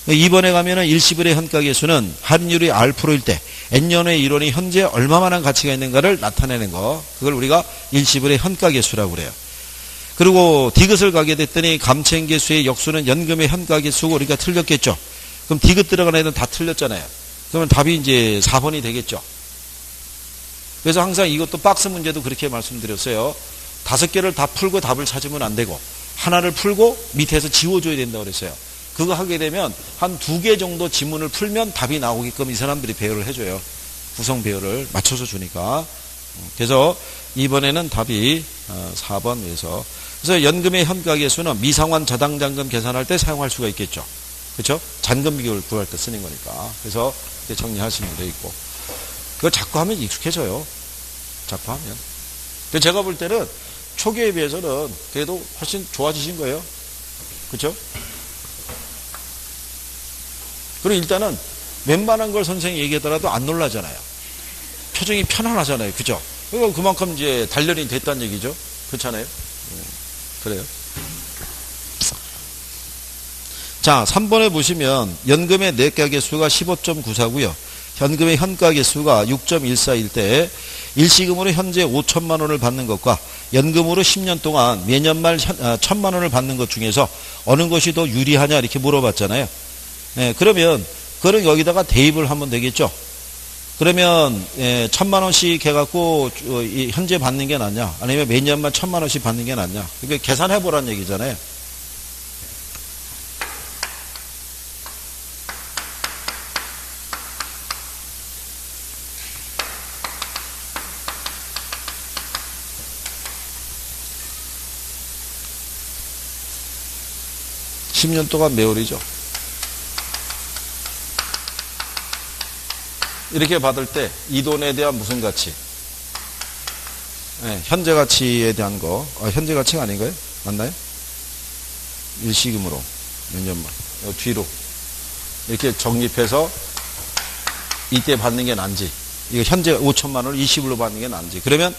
2번에 가면은 일시불의 현가계수는 할인율이 R일 때 N년의 일원이 현재 얼마만한 가치가 있는가를 나타내는 거. 그걸 우리가 일시불의 현가계수라고 그래요. 그리고 디귿을 가게 됐더니 감채인계수의 역수는 연금의 현가계수고 우리가 틀렸겠죠. 그럼 디귿 들어간 애는 다 틀렸잖아요. 그러면 답이 이제 4번이 되겠죠. 그래서 항상 이것도 박스 문제도 그렇게 말씀드렸어요. 5개를 다 풀고 답을 찾으면 안 되고 하나를 풀고 밑에서 지워줘야 된다고 그랬어요. 그거 하게 되면 한 2개 정도 지문을 풀면 답이 나오게끔 이 사람들이 배열을 해줘요. 구성 배열을 맞춰서 주니까. 그래서 이번에는 답이 4번에서 그래서 연금의 현가계수는 미상환 저당잔금 계산할 때 사용할 수가 있겠죠. 그렇죠? 잔금 비교를 구할 때 쓰는 거니까. 그래서 정리하시면 돼 있고. 그거 자꾸 하면 익숙해져요. 자꾸 하면. 제가 볼 때는 초기에 비해서는 그래도 훨씬 좋아지신 거예요. 그렇죠? 그리고 일단은 웬만한 걸 선생님이 얘기하더라도 안 놀라잖아요. 표정이 편안하잖아요. 그죠? 그리고 그만큼 이제 단련이 됐다는 얘기죠. 그렇잖아요? 그래요. 자, 3번에 보시면 연금의 내가계수가 15.94고요. 현금의 현가계수가 6.14일 때 일시금으로 현재 5천만 원을 받는 것과 연금으로 10년 동안 매년 말 1,000만 원을 받는 것 중에서 어느 것이 더 유리하냐 이렇게 물어봤잖아요. 네, 그러면 그거는 여기다가 대입을 하면 되겠죠. 그러면 1,000만 원씩 해갖고 현재 받는 게 낫냐 아니면 매년만 1,000만 원씩 받는 게 낫냐. 그러니까 계산해보라는 얘기잖아요. (10년) 동안 매월이죠. 이렇게 받을 때 이 돈에 대한 무슨 가치? 네, 현재 가치에 대한 거. 현재 가치가 아닌가요? 맞나요? 일시금으로 몇 년만 뒤로 이렇게 적립해서 이때 받는 게 난지, 이거 현재 5천만 원을 20으로 받는 게 난지. 그러면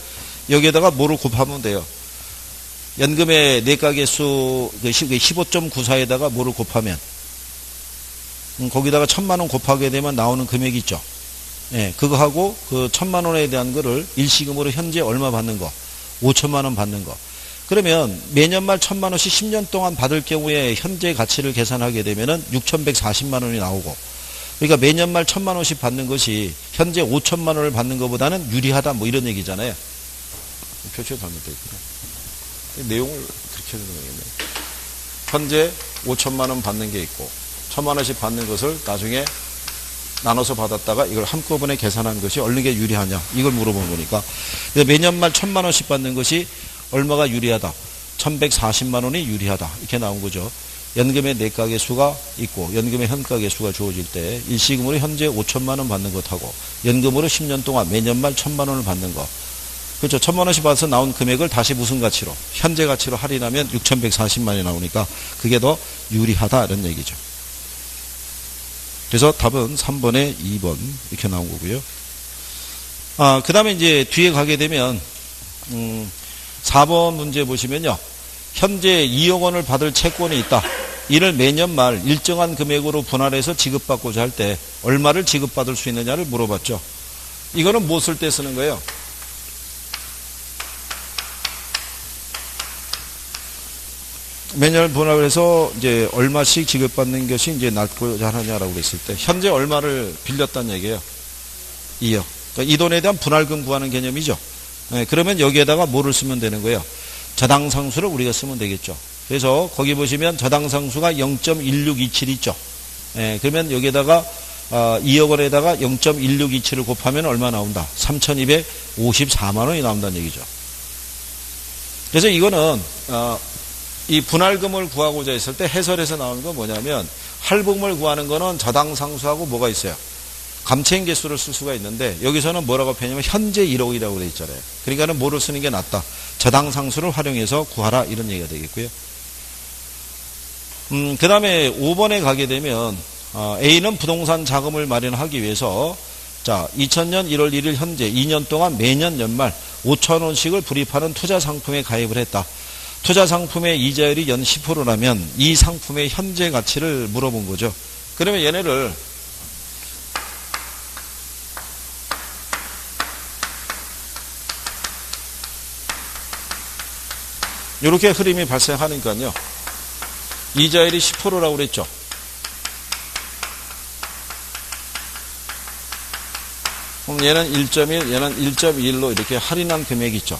여기에다가 뭐를 곱하면 돼요? 연금의 내가계수 15.94에다가 뭐를 곱하면 거기다가 1,000만 원 곱하게 되면 나오는 금액이 있죠. 예, 그거 하고 그 1,000만 원에 대한 거를 일시금으로 현재 얼마 받는 거? 5천만 원 받는 거. 그러면 매년 말 1,000만 원씩 10년 동안 받을 경우에 현재 가치를 계산하게 되면은 6,140만 원이 나오고, 그러니까 매년 말 1,000만 원씩 받는 것이 현재 5천만 원을 받는 것보다는 유리하다 뭐 이런 얘기잖아요. 표시가 잘못되어 있구나. 내용을 그렇게 해야 되겠네요. 현재 5천만 원 받는 게 있고 1,000만 원씩 받는 것을 나중에 나눠서 받았다가 이걸 한꺼번에 계산한 것이 어느 게 유리하냐 이걸 물어본 거니까 매년 말 1,000만 원씩 받는 것이 얼마가 유리하다? 1,140만 원이 유리하다 이렇게 나온 거죠. 연금의 내가계수가 있고 연금의 현가계수가 주어질 때 일시금으로 현재 5천만 원 받는 것하고 연금으로 10년 동안 매년 말 1,000만 원을 받는 것, 그렇죠. 1,000만 원씩 받아서 나온 금액을 다시 무슨 가치로? 현재 가치로 할인하면 6,140만 원이 나오니까 그게 더 유리하다 이런 얘기죠. 그래서 답은 3번에 2번 이렇게 나온 거고요. 그 다음에 이제 뒤에 가게 되면 4번 문제 보시면요. 현재 2억 원을 받을 채권이 있다. 이를 매년 말 일정한 금액으로 분할해서 지급받고자 할 때 얼마를 지급받을 수 있느냐를 물어봤죠. 이거는 뭐 쓸 때 쓰는 거예요? 매년 분할해서 이제 얼마씩 지급받는 것이 이제 낫고자 하느냐라고 그랬을 때 현재 얼마를 빌렸다는 얘기예요. 2억. 그러니까 이 돈에 대한 분할금 구하는 개념이죠. 네, 그러면 여기에다가 뭐를 쓰면 되는 거예요? 저당상수를 우리가 쓰면 되겠죠. 그래서 거기 보시면 저당상수가 0.1627 있죠. 네, 그러면 여기에다가 2억 원에다가 0.1627을 곱하면 얼마 나온다? 3,254만 원이 나온다는 얘기죠. 그래서 이거는 이 분할금을 구하고자 했을 때 해설에서 나오는 건 뭐냐면 할부금을 구하는 거는 저당상수하고 뭐가 있어요? 감채인 개수를 쓸 수가 있는데 여기서는 뭐라고 표현하냐면 현재 1억이라고 되어 있잖아요. 그러니까는 뭐를 쓰는 게 낫다. 저당상수를 활용해서 구하라 이런 얘기가 되겠고요. 그 다음에 5번에 가게 되면 A는 부동산 자금을 마련하기 위해서 자 2000년 1월 1일 현재 2년 동안 매년 연말 5,000원씩을 불입하는 투자 상품에 가입을 했다. 투자 상품의 이자율이 연 10%라면 이 상품의 현재 가치를 물어본 거죠. 그러면 얘네를 이렇게 흐름이 발생하니까요. 이자율이 10%라고 그랬죠. 그럼 얘는 1.1, 얘는 1.1로 이렇게 할인한 금액이 있죠.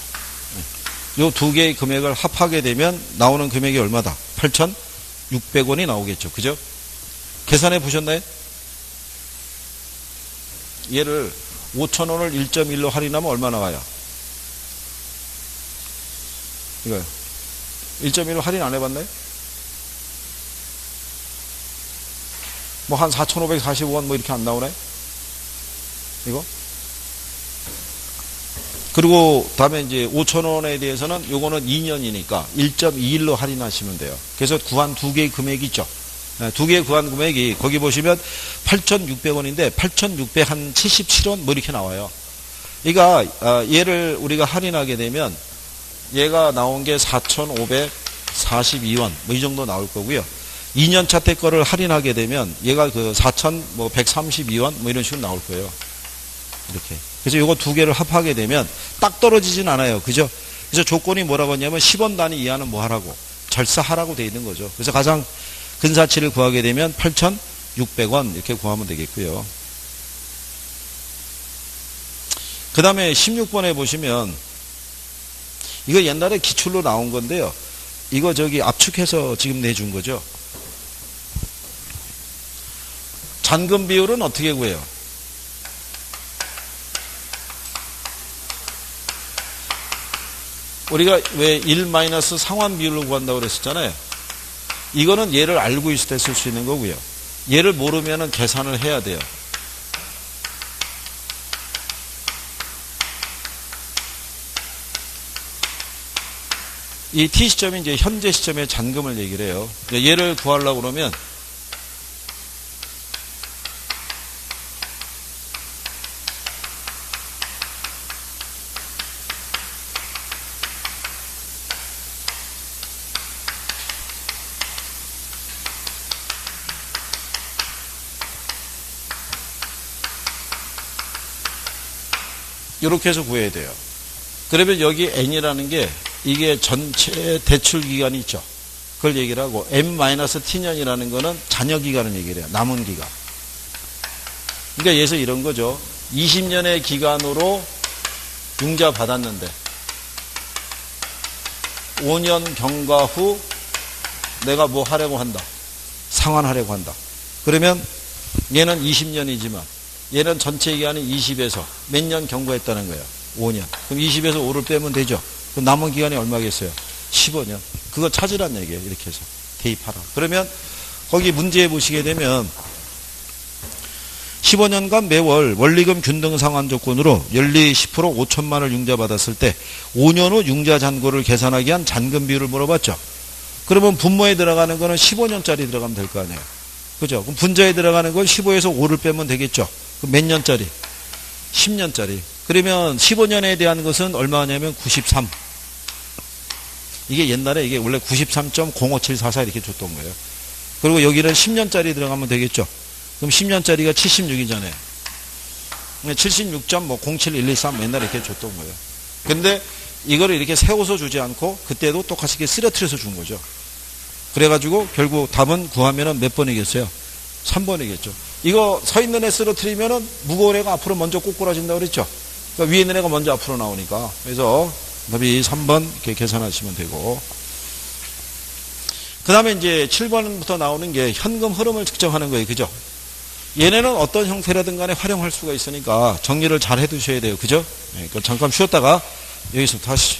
이 두 개의 금액을 합하게 되면 나오는 금액이 얼마다? 8,600원이 나오겠죠. 그죠? 계산해 보셨나요? 얘를 5,000원을 1.1로 할인하면 얼마 나와요? 이거요. 1.1로 할인 안 해봤나요? 뭐 한 4,545원 뭐 이렇게 안 나오나요? 이거? 그리고 다음에 이제 5,000원에 대해서는 요거는 2년이니까 1.21로 할인하시면 돼요. 그래서 구한 두 개의 금액이 있죠. 두 개의 구한 금액이 거기 보시면 8,600원인데 8,677원 뭐 이렇게 나와요. 그러니까 얘를 우리가 할인하게 되면 얘가 나온 게 4,542원 뭐 이 정도 나올 거고요. 2년차 때 거를 할인하게 되면 얘가 그 4,132원 뭐 이런 식으로 나올 거예요. 이렇게. 그래서 요거 두 개를 합하게 되면 딱 떨어지진 않아요. 그죠? 그래서 조건이 뭐라고 했냐면 10원 단위 이하는 뭐 하라고? 절사하라고 돼 있는 거죠. 그래서 가장 근사치를 구하게 되면 8,600원 이렇게 구하면 되겠고요. 그 다음에 16번에 보시면 이거 옛날에 기출로 나온 건데요. 이거 저기 압축해서 지금 내준 거죠. 잔금 비율은 어떻게 구해요? 우리가 왜 1 마이너스 상환 비율로 구한다고 그랬었잖아요. 이거는 얘를 알고 있을 때 쓸 수 있는 거고요. 얘를 모르면은 계산을 해야 돼요. 이 T 시점이 이제 현재 시점의 잔금을 얘기를 해요. 얘를 구하려고 그러면 이렇게 해서 구해야 돼요. 그러면 여기 N이라는 게 이게 전체 대출 기간이 있죠. 그걸 얘기를 하고 M-T년이라는 거는 잔여 기간을 얘기를 해요. 남은 기간. 그러니까 예서 이런 거죠. 20년의 기간으로 융자 받았는데 5년 경과 후 내가 뭐 하려고 한다. 상환하려고 한다. 그러면 얘는 20년이지만 얘는 전체 기간이 20에서 몇 년 경과했다는 거예요. 5년. 그럼 20에서 5를 빼면 되죠. 그럼 남은 기간이 얼마겠어요? 15년. 그거 찾으란 얘기예요. 이렇게 해서 대입하라. 그러면 거기 문제에 보시게 되면 15년간 매월 원리금 균등 상환 조건으로 연리 10% 5천만 원을 융자받았을 때 5년 후 융자 잔고를 계산하기 위한 잔금 비율을 물어봤죠. 그러면 분모에 들어가는 거는 15년짜리 들어가면 될 거 아니에요. 그죠? 그럼 분자에 들어가는 건 15에서 5를 빼면 되겠죠. 그럼 몇 년짜리? 10년짜리. 그러면 15년에 대한 것은 얼마냐면 93. 이게 옛날에 이게 원래 93.05744 이렇게 줬던 거예요. 그리고 여기는 10년짜리 들어가면 되겠죠. 그럼 10년짜리가 76이잖아요. 76.071223 옛날에 이렇게 줬던 거예요. 근데 이거를 이렇게 세워서 주지 않고 그때도 똑같이 이렇게 쓰러뜨려서 준 거죠. 그래가지고 결국 답은 구하면은 몇 번이겠어요? 3번이겠죠. 이거 서 있는 애 쓰러뜨리면은 무거운 애가 앞으로 먼저 꼬꾸라진다고 그랬죠. 그러니까 위에 있는 애가 먼저 앞으로 나오니까. 그래서 답이 3번 이렇게 계산하시면 되고. 그 다음에 이제 7번부터 나오는 게 현금 흐름을 측정하는 거예요. 그죠? 얘네는 어떤 형태라든 간에 활용할 수가 있으니까 정리를 잘 해두셔야 돼요. 그죠? 네, 잠깐 쉬었다가 여기서 다시.